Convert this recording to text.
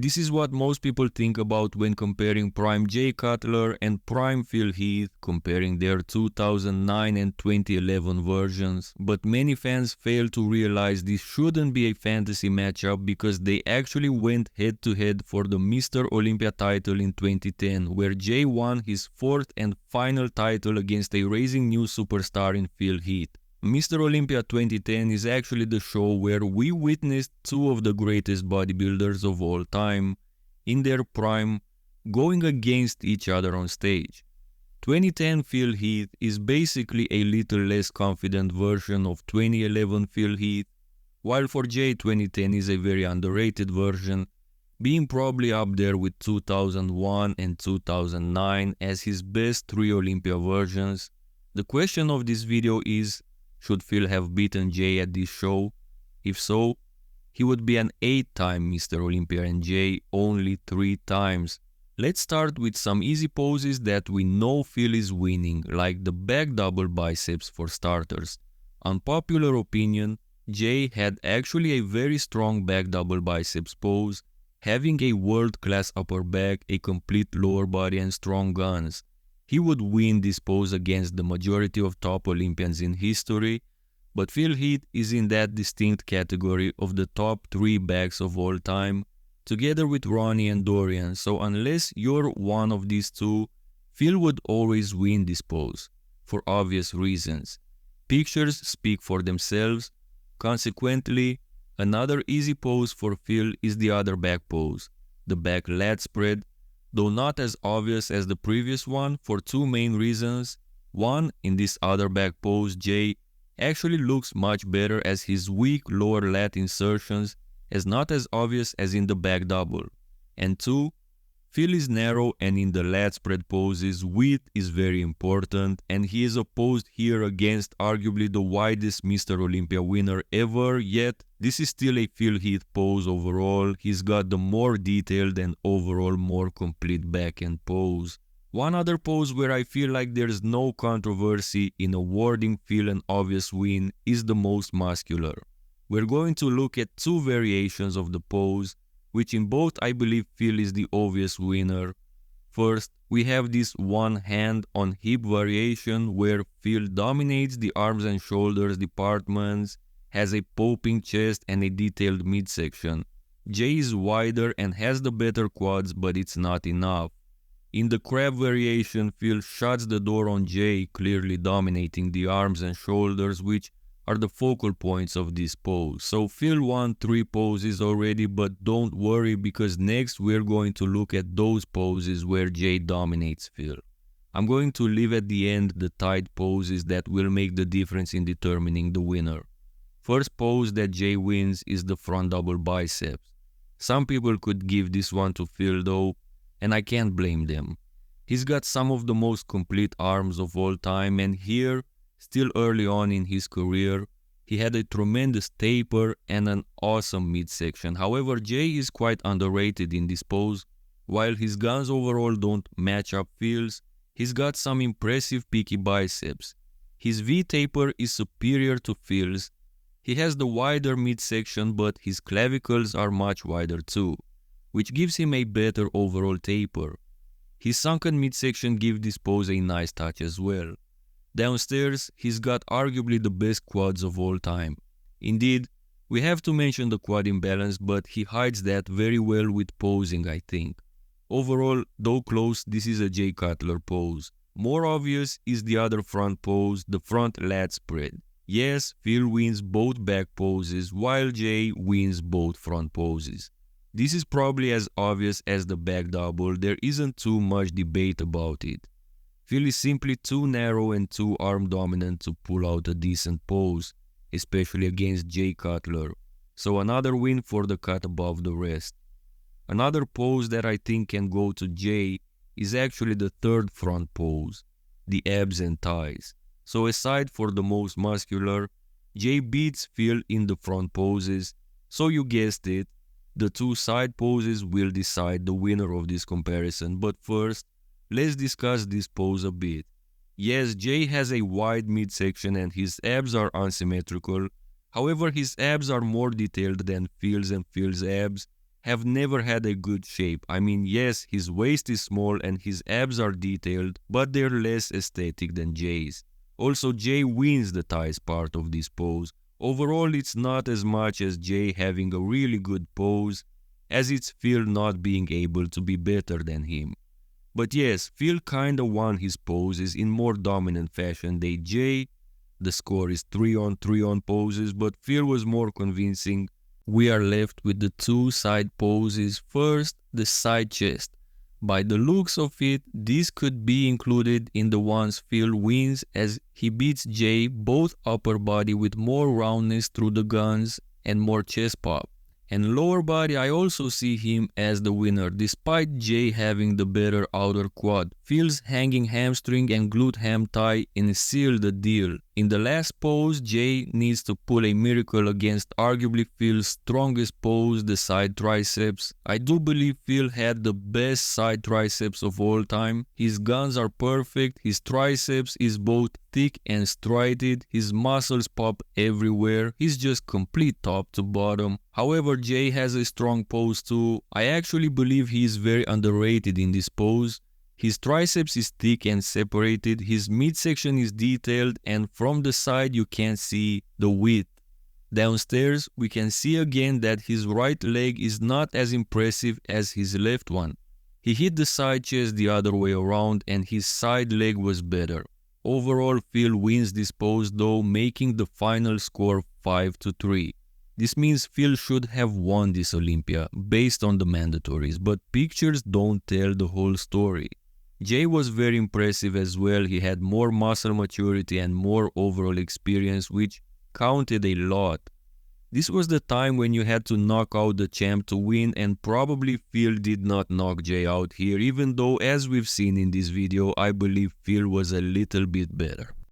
This is what most people think about when comparing prime Jay Cutler and prime Phil Heath, comparing their 2009 and 2011 versions, but many fans fail to realize this shouldn't be a fantasy matchup because they actually went head to head for the Mr. Olympia title in 2010, where Jay won his fourth and final title against a rising new superstar in Phil Heath. Mr. Olympia 2010 is actually the show where we witnessed two of the greatest bodybuilders of all time, in their prime, going against each other on stage. 2010 Phil Heath is basically a little less confident version of 2011 Phil Heath, while for Jay 2010 is a very underrated version, being probably up there with 2001 and 2009 as his best three Olympia versions. The question of this video is, should Phil have beaten Jay at this show? If so, he would be an 8-time Mr. Olympia and Jay only 3 times. Let's start with some easy poses that we know Phil is winning, like the back double biceps for starters. Unpopular opinion, Jay had actually a very strong back double biceps pose, having a world-class upper back, a complete lower body and strong guns. He would win this pose against the majority of top Olympians in history, but Phil Heath is in that distinct category of the top 3 backs of all time, together with Ronnie and Dorian, so unless you're one of these two, Phil would always win this pose, for obvious reasons. Pictures speak for themselves. Consequently, another easy pose for Phil is the other back pose, the back lat spread, though not as obvious as the previous one for 2 main reasons. One, in this other back pose, Jay actually looks much better as his weak lower lat insertions is not as obvious as in the back double. And 2, Phil is narrow and in the lat spread poses, width is very important, and he is opposed here against arguably the widest Mr. Olympia winner ever, yet this is still a Phil Heath pose overall. He's got the more detailed and overall more complete backhand pose. One other pose where I feel like there's no controversy in awarding Phil an obvious win is the most muscular. We're going to look at 2 variations of the pose, which in both I believe Phil is the obvious winner. First, we have this one hand on hip variation where Phil dominates the arms and shoulders departments, has a popping chest and a detailed midsection. Jay is wider and has the better quads, but it's not enough. In the crab variation, Phil shuts the door on Jay, clearly dominating the arms and shoulders, which are the focal points of this pose. So Phil won 3 poses already, but don't worry because next we're going to look at those poses where Jay dominates Phil. I'm going to leave at the end the tight poses that will make the difference in determining the winner. First pose that Jay wins is the front double biceps. Some people could give this one to Phil though, and I can't blame them. He's got some of the most complete arms of all time, and here, still early on in his career, he had a tremendous taper and an awesome midsection. However, Jay is quite underrated in this pose. While his guns overall don't match up Phil's, he's got some impressive peaky biceps. His V-taper is superior to Phil's. He has the wider midsection, but his clavicles are much wider too, which gives him a better overall taper. His sunken midsection gives this pose a nice touch as well. Downstairs, he's got arguably the best quads of all time. Indeed, we have to mention the quad imbalance, but he hides that very well with posing, I think. Overall, though close, this is a Jay Cutler pose. More obvious is the other front pose, the front lat spread. Yes, Phil wins both back poses, while Jay wins both front poses. This is probably as obvious as the back double. There isn't too much debate about it. Phil is simply too narrow and too arm dominant to pull out a decent pose, especially against Jay Cutler. So another win for the cut above the rest. Another pose that I think can go to Jay is actually the third front pose, the abs and thighs. So aside for the most muscular, Jay beats Phil in the front poses, so you guessed it, the 2 side poses will decide the winner of this comparison. But first, let's discuss this pose a bit. Yes, Jay has a wide midsection and his abs are unsymmetrical. However, his abs are more detailed than Phil's, and Phil's abs have never had a good shape. I mean, yes, his waist is small and his abs are detailed, but they're less aesthetic than Jay's. Also, Jay wins the thighs part of this pose. Overall, it's not as much as Jay having a really good pose, as it's Phil not being able to be better than him. But yes, Phil kinda won his poses in more dominant fashion than Jay. The score is 3-on-3 on poses, but Phil was more convincing. We are left with the two side poses. First, the side chest. By the looks of it, this could be included in the ones Phil wins, as he beats Jay both upper body with more roundness through the guns and more chest pop. And lower body, I also see him as the winner, despite Jay having the better outer quad. Phil's hanging hamstring and glute ham tie seal the deal. In the last pose, Jay needs to pull a miracle against arguably Phil's strongest pose, the side triceps. I do believe Phil had the best side triceps of all time. His guns are perfect, his triceps is both thick and striated, his muscles pop everywhere, he's just complete top to bottom. However, Jay has a strong pose too. I actually believe he is very underrated in this pose. His triceps is thick and separated, his midsection is detailed, and from the side you can see the width. Downstairs, we can see again that his right leg is not as impressive as his left one. He hit the side chest the other way around and his side leg was better. Overall, Phil wins this pose though, making the final score 5-3. This means Phil should have won this Olympia based on the mandatories, but pictures don't tell the whole story. Jay was very impressive as well. He had more muscle maturity and more overall experience, which counted a lot. This was the time when you had to knock out the champ to win, and probably Phil did not knock Jay out here, even though, as we've seen in this video, I believe Phil was a little bit better.